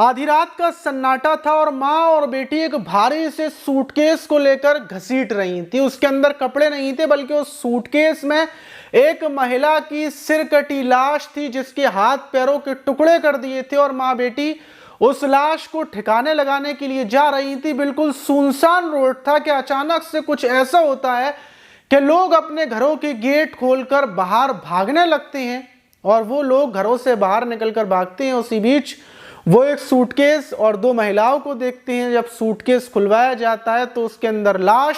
आधी रात का सन्नाटा था और माँ और बेटी एक भारी से सूटकेस को लेकर घसीट रही थी। उसके अंदर कपड़े नहीं थे, बल्कि उस सूटकेस में एक महिला की सिर कटी लाश थी, जिसके हाथ पैरों के टुकड़े कर दिए थे। और माँ बेटी उस लाश को ठिकाने लगाने के लिए जा रही थी। बिल्कुल सुनसान रोड था कि अचानक से कुछ ऐसा होता है कि लोग अपने घरों के गेट खोलकर बाहर भागने लगते हैं। और वो लोग घरों से बाहर निकलकर भागते हैं, उसी बीच वो एक सूटकेस और दो महिलाओं को देखते हैं। जब सूटकेस खुलवाया जाता है तो उसके अंदर लाश,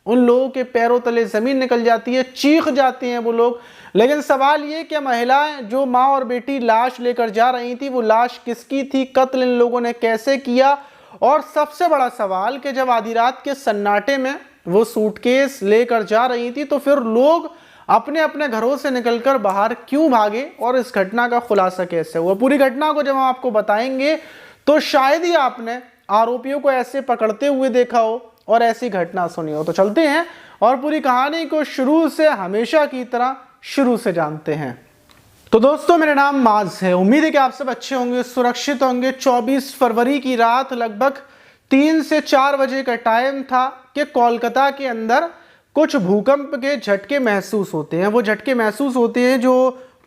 उन लोगों के पैरों तले जमीन निकल जाती है, चीख जाते हैं वो लोग। लेकिन सवाल ये कि महिलाएं जो माँ और बेटी लाश लेकर जा रही थी, वो लाश किसकी थी, कत्ल इन लोगों ने कैसे किया। और सबसे बड़ा सवाल कि जब आधी रात के सन्नाटे में वो सूटकेस लेकर जा रही थी, तो फिर लोग अपने अपने घरों से निकलकर बाहर क्यों भागे और इस घटना का खुलासा कैसे हुआ। पूरी घटना को जब हम आपको बताएंगे तो शायद ही आपने आरोपियों को ऐसे पकड़ते हुए देखा हो और ऐसी घटना सुनी हो। तो चलते हैं और पूरी कहानी को शुरू से हमेशा की तरह शुरू से जानते हैं। तो दोस्तों, मेरा नाम माज है। उम्मीद है कि आप सब अच्छे होंगे, सुरक्षित होंगे। 24 फरवरी की रात लगभग 3 से 4 बजे का टाइम था कि कोलकाता के अंदर कुछ भूकंप के झटके महसूस होते हैं। वो झटके महसूस होते हैं जो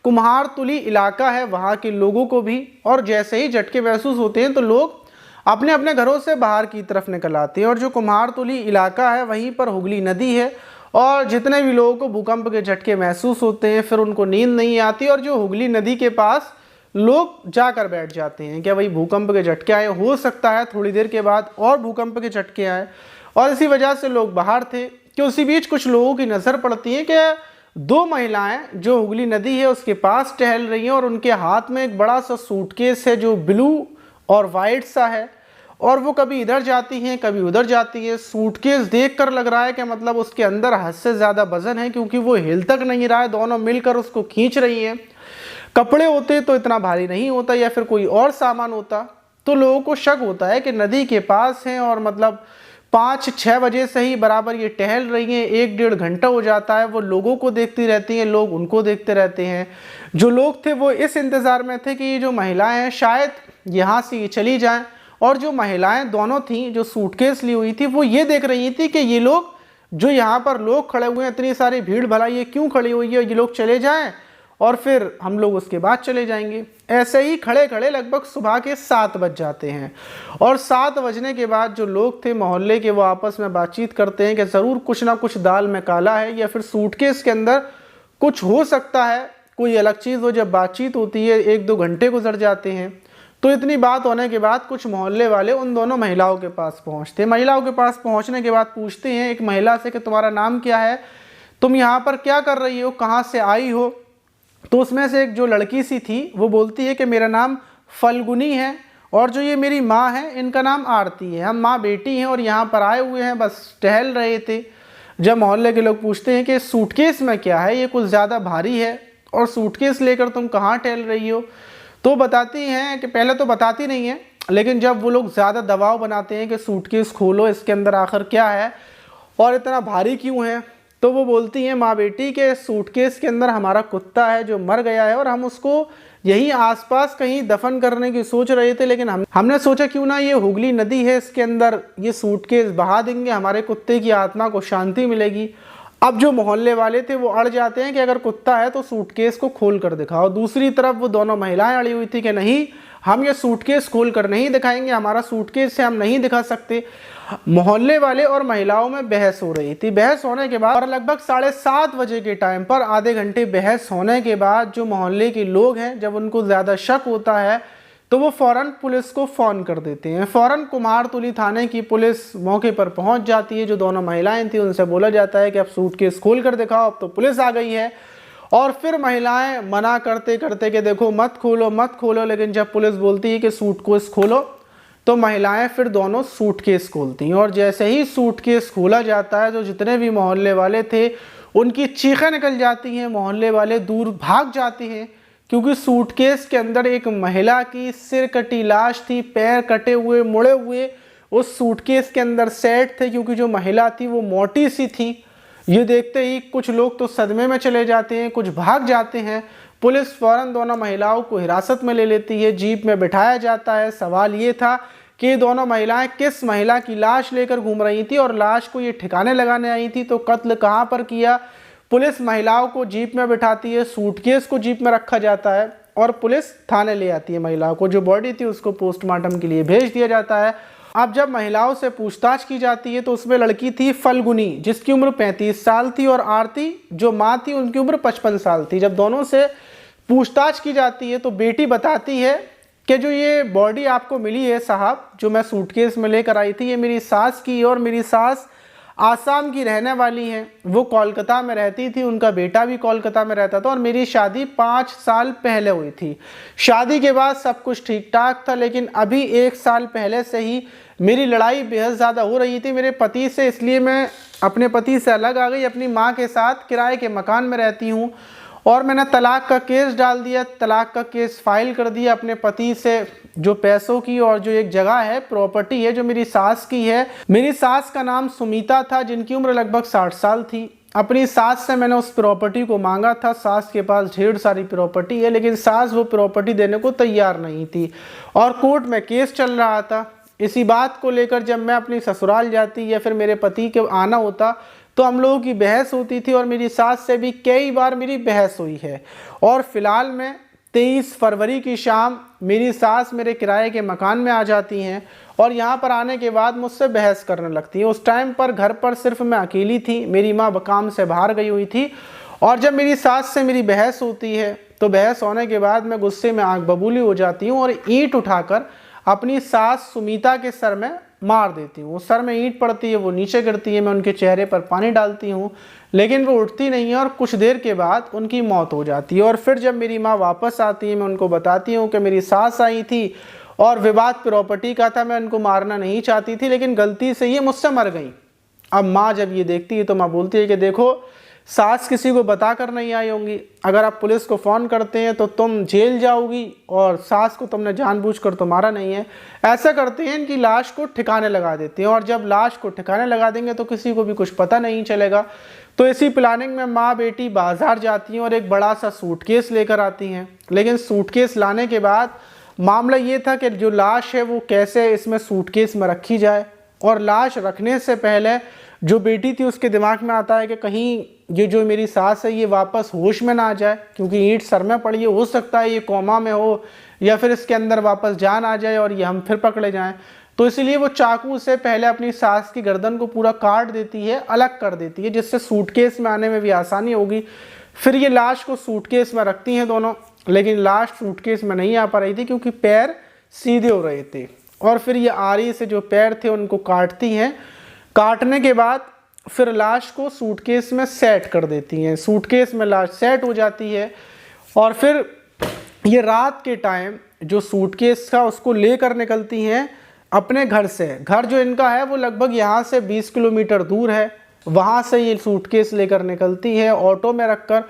कुम्हारतुली इलाका है वहाँ के लोगों को भी। और जैसे ही झटके महसूस होते हैं तो लोग अपने अपने घरों से बाहर की तरफ निकल आते हैं। और जो कुम्हारतुली इलाका है वहीं पर हुगली नदी है। और जितने भी लोगों को भूकंप के झटके महसूस होते हैं, फिर उनको नींद नहीं आती और जो हुगली नदी के पास लोग जाकर बैठ जाते हैं। क्या भाई भूकंप के झटके आए, हो सकता है थोड़ी देर के बाद और भूकंप के झटके आए। और इसी वजह से लोग बाहर थे कि उसी बीच कुछ लोगों की नज़र पड़ती है कि दो महिलाएं जो हुगली नदी है उसके पास टहल रही हैं और उनके हाथ में एक बड़ा सा सूटकेस है जो ब्लू और वाइट सा है। और वो कभी इधर जाती हैं कभी उधर जाती है। सूटकेस देखकर लग रहा है कि मतलब उसके अंदर हद से ज़्यादा वजन है, क्योंकि वो हिल तक नहीं रहा है, दोनों मिलकर उसको खींच रही हैं। कपड़े होते तो इतना भारी नहीं होता, या फिर कोई और सामान होता तो लोगों को शक होता है कि नदी के पास हैं और मतलब 5-6 बजे से ही बराबर ये टहल रही हैं। 1-1.5 घंटा हो जाता है, वो लोगों को देखती रहती हैं, लोग उनको देखते रहते हैं। जो लोग थे वो इस इंतज़ार में थे कि ये जो महिलाएं हैं शायद यहाँ से ये चली जाएं। और जो महिलाएं दोनों थीं जो सूटकेस ली हुई थी, वो ये देख रही थी कि ये लोग जो यहाँ पर लोग खड़े हुए हैं, इतनी सारी भीड़ भला ये क्यों खड़ी हुई है, ये लोग चले जाएं और फिर हम लोग उसके बाद चले जाएंगे। ऐसे ही खड़े खड़े लगभग सुबह के 7 बज जाते हैं। और 7 बजने के बाद जो लोग थे मोहल्ले के, वो आपस में बातचीत करते हैं कि ज़रूर कुछ ना कुछ दाल में काला है, या फिर सूटकेस के अंदर कुछ हो सकता है, कोई अलग चीज़ हो। जब बातचीत होती है 1-2 घंटे गुजर जाते हैं। तो इतनी बात होने के बाद कुछ मोहल्ले वाले उन दोनों महिलाओं के पास पहुँचते हैं। महिलाओं के पास पहुँचने के बाद पूछते हैं एक महिला से कि तुम्हारा नाम क्या है, तुम यहाँ पर क्या कर रही हो, कहाँ से आई हो। तो उसमें से एक जो लड़की सी थी वो बोलती है कि मेरा नाम फल्गुनी है और जो ये मेरी माँ है इनका नाम आरती है। हम माँ बेटी हैं और यहाँ पर आए हुए हैं, बस टहल रहे थे। जब मोहल्ले के लोग पूछते हैं कि सूटकेस में क्या है, ये कुछ ज़्यादा भारी है और सूटकेस लेकर तुम कहाँ टहल रही हो, तो बताती हैं कि पहले तो बताती नहीं है, लेकिन जब वो लोग ज़्यादा दबाव बनाते हैं कि सूटकेस खोलो, इसके अंदर आखिर क्या है और इतना भारी क्यों है, तो वो बोलती हैं माँ बेटी के सूटकेस के अंदर हमारा कुत्ता है जो मर गया है और हम उसको यहीं आसपास कहीं दफन करने की सोच रहे थे। लेकिन हमने सोचा क्यों ना ये हुगली नदी है, इसके अंदर ये सूटकेस बहा देंगे, हमारे कुत्ते की आत्मा को शांति मिलेगी। अब जो मोहल्ले वाले थे वो अड़ जाते हैं कि अगर कुत्ता है तो सूटकेस को खोल कर दिखाओ। दूसरी तरफ वो दोनों महिलाएं अड़ी हुई थी कि नहीं, हम ये सूटकेस खोल कर नहीं दिखाएंगे, हमारा सूटकेस से हम नहीं दिखा सकते। मोहल्ले वाले और महिलाओं में बहस हो रही थी। बहस होने के बाद और लगभग 7:30 बजे के टाइम पर आधे घंटे बहस होने के बाद जो मोहल्ले के लोग हैं, जब उनको ज़्यादा शक होता है तो वो फ़ौरन पुलिस को फ़ोन कर देते हैं। फ़ौरन कुम्हारतुली थाने की पुलिस मौके पर पहुंच जाती है। जो दोनों महिलाएं थी उनसे बोला जाता है कि अब सूटकेस खोल कर दिखाओ। अब तो पुलिस आ गई है और फिर महिलाएं मना करते करते कि देखो मत खोलो मत खोलो, लेकिन जब पुलिस बोलती है कि सूटकेस खोलो तो महिलाएं फिर दोनों सूटकेस खोलती हैं। और जैसे ही सूटकेस खोला जाता है तो जितने भी मोहल्ले वाले थे उनकी चीखें निकल जाती हैं, मोहल्ले वाले दूर भाग जाते हैं, क्योंकि सूटकेस के अंदर एक महिला की सिर कटी लाश थी, पैर कटे हुए मुड़े हुए उस सूटकेस के अंदर सेट थे, क्योंकि जो महिला थी वो मोटी सी थी। ये देखते ही कुछ लोग तो सदमे में चले जाते हैं, कुछ भाग जाते हैं। पुलिस फौरन दोनों महिलाओं को हिरासत में ले लेती है, जीप में बिठाया जाता है। सवाल ये था कि ये दोनों महिलाएं किस महिला की लाश लेकर घूम रही थी और लाश को ये ठिकाने लगाने आई थी, तो कत्ल कहाँ पर किया। पुलिस महिलाओं को जीप में बिठाती है, सूटकेस को जीप में रखा जाता है और पुलिस थाने ले आती है महिलाओं को। जो बॉडी थी उसको पोस्टमार्टम के लिए भेज दिया जाता है। अब जब महिलाओं से पूछताछ की जाती है तो उसमें लड़की थी फल्गुनी, जिसकी उम्र 35 साल थी, और आरती जो माँ थी उनकी उम्र 55 साल थी। जब दोनों से पूछताछ की जाती है तो बेटी बताती है कि जो ये बॉडी आपको मिली है साहब, जो मैं सूटकेस में लेकर आई थी, ये मेरी सास की है और मेरी सास आसाम की रहने वाली हैं। वो कोलकाता में रहती थी, उनका बेटा भी कोलकाता में रहता था और मेरी शादी 5 साल पहले हुई थी। शादी के बाद सब कुछ ठीक ठाक था, लेकिन अभी 1 साल पहले से ही मेरी लड़ाई बेहद ज़्यादा हो रही थी मेरे पति से, इसलिए मैं अपने पति से अलग आ गई, अपनी माँ के साथ किराए के मकान में रहती हूँ और मैंने तलाक का केस डाल दिया, तलाक का केस फाइल कर दिया अपने पति से। जो पैसों की और जो एक जगह है, प्रॉपर्टी है जो मेरी सास की है। मेरी सास का नाम सुमीता था, जिनकी उम्र लगभग 60 साल थी। अपनी सास से मैंने उस प्रॉपर्टी को मांगा था। सास के पास ढेर सारी प्रॉपर्टी है, लेकिन सास वो प्रॉपर्टी देने को तैयार नहीं थी और कोर्ट में केस चल रहा था। इसी बात को लेकर जब मैं अपनी ससुराल जाती या फिर मेरे पति के आना होता तो हम लोगों की बहस होती थी और मेरी सास से भी कई बार मेरी बहस हुई है। और फिलहाल में 23 फरवरी की शाम मेरी सास मेरे किराए के मकान में आ जाती हैं और यहाँ पर आने के बाद मुझसे बहस करने लगती है। उस टाइम पर घर पर सिर्फ मैं अकेली थी, मेरी माँ काम से बाहर गई हुई थी। और जब मेरी सास से मेरी बहस होती है तो बहस होने के बाद मैं गुस्से में आग बबूली हो जाती हूँ और ईंट उठाकर अपनी सास सुमीता के सर में मार देती हूँ। सर में ईंट पड़ती है, वो नीचे गिरती है, मैं उनके चेहरे पर पानी डालती हूँ, लेकिन वो उठती नहीं है और कुछ देर के बाद उनकी मौत हो जाती है। और फिर जब मेरी माँ वापस आती है, मैं उनको बताती हूँ कि मेरी सास आई थी और विवाद प्रॉपर्टी का था, मैं उनको मारना नहीं चाहती थी, लेकिन गलती से ये मुझसे मर गई। अब माँ जब ये देखती है तो माँ बोलती है कि देखो, सास किसी को बता कर नहीं आई होंगी, अगर आप पुलिस को फ़ोन करते हैं तो तुम जेल जाओगी और सास को तुमने जानबूझकर तो मारा नहीं है। ऐसा करते हैं, इनकी लाश को ठिकाने लगा देते हैं और जब लाश को ठिकाने लगा देंगे तो किसी को भी कुछ पता नहीं चलेगा। तो इसी प्लानिंग में माँ बेटी बाजार जाती हैं और एक बड़ा सा सूटकेस लेकर आती हैं। लेकिन सूटकेस लाने के बाद मामला ये था कि जो लाश है वो कैसे इसमें सूटकेस में रखी जाए, और लाश रखने से पहले जो बेटी थी उसके दिमाग में आता है कि कहीं ये जो मेरी सास है ये वापस होश में ना आ जाए, क्योंकि ईंट सर में पड़ी है, हो सकता है ये कोमा में हो या फिर इसके अंदर वापस जान आ जाए और ये हम फिर पकड़े जाएं। तो इसलिए वो चाकू से पहले अपनी सास की गर्दन को पूरा काट देती है, अलग कर देती है, जिससे सूटकेस में आने में भी आसानी होगी। फिर ये लाश को सूटकेस में रखती हैं दोनों, लेकिन लाश सूटकेस में नहीं आ पा रही थी क्योंकि पैर सीधे हो रहे थे। और फिर ये आरी से जो पैर थे उनको काटती हैं। काटने के बाद फिर लाश को सूटकेस में सेट कर देती हैं। सूटकेस में लाश सेट हो जाती है और फिर ये रात के टाइम जो सूटकेस था उसको लेकर निकलती हैं अपने घर से। घर जो इनका है वो लगभग यहाँ से 20 किलोमीटर दूर है। वहाँ से ये सूटकेस लेकर निकलती है ऑटो में रखकर,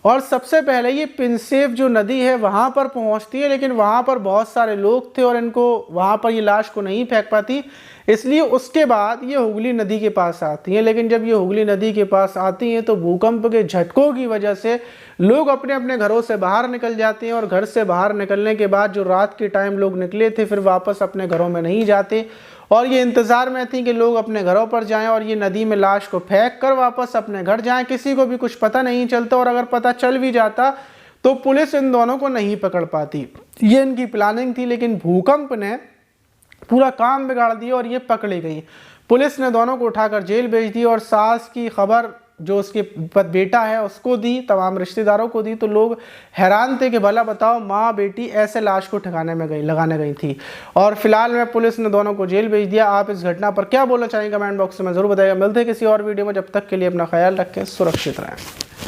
और सबसे पहले ये पिनसेफ जो नदी है वहाँ पर पहुँचती है, लेकिन वहाँ पर बहुत सारे लोग थे और इनको वहाँ पर ये लाश को नहीं फेंक पाती, इसलिए उसके बाद ये हुगली नदी के पास आती हैं। लेकिन जब ये हुगली नदी के पास आती हैं तो भूकंप के झटकों की वजह से लोग अपने अपने घरों से बाहर निकल जाते हैं और घर से बाहर निकलने के बाद जो रात के टाइम लोग निकले थे फिर वापस अपने घरों में नहीं जाते और ये इंतज़ार में थी कि लोग अपने घरों पर जाएं और ये नदी में लाश को फेंक कर वापस अपने घर जाएं। किसी को भी कुछ पता नहीं चलता और अगर पता चल भी जाता तो पुलिस इन दोनों को नहीं पकड़ पाती। ये इनकी प्लानिंग थी, लेकिन भूकंप ने पूरा काम बिगाड़ दिया और ये पकड़ी गई। पुलिस ने दोनों को उठाकर जेल भेज दी और सास की खबर जो उसके बेटा है उसको दी, तमाम रिश्तेदारों को दी। तो लोग हैरान थे कि भला बताओ माँ बेटी ऐसे लाश को ठिकाने में लगाने गई थी। और फिलहाल में पुलिस ने दोनों को जेल भेज दिया। आप इस घटना पर क्या बोलना चाहेंगे कमेंट बॉक्स में ज़रूर बताइएगा। मिलते हैं किसी और वीडियो में, जब तक के लिए अपना ख्याल रखें, सुरक्षित रहें।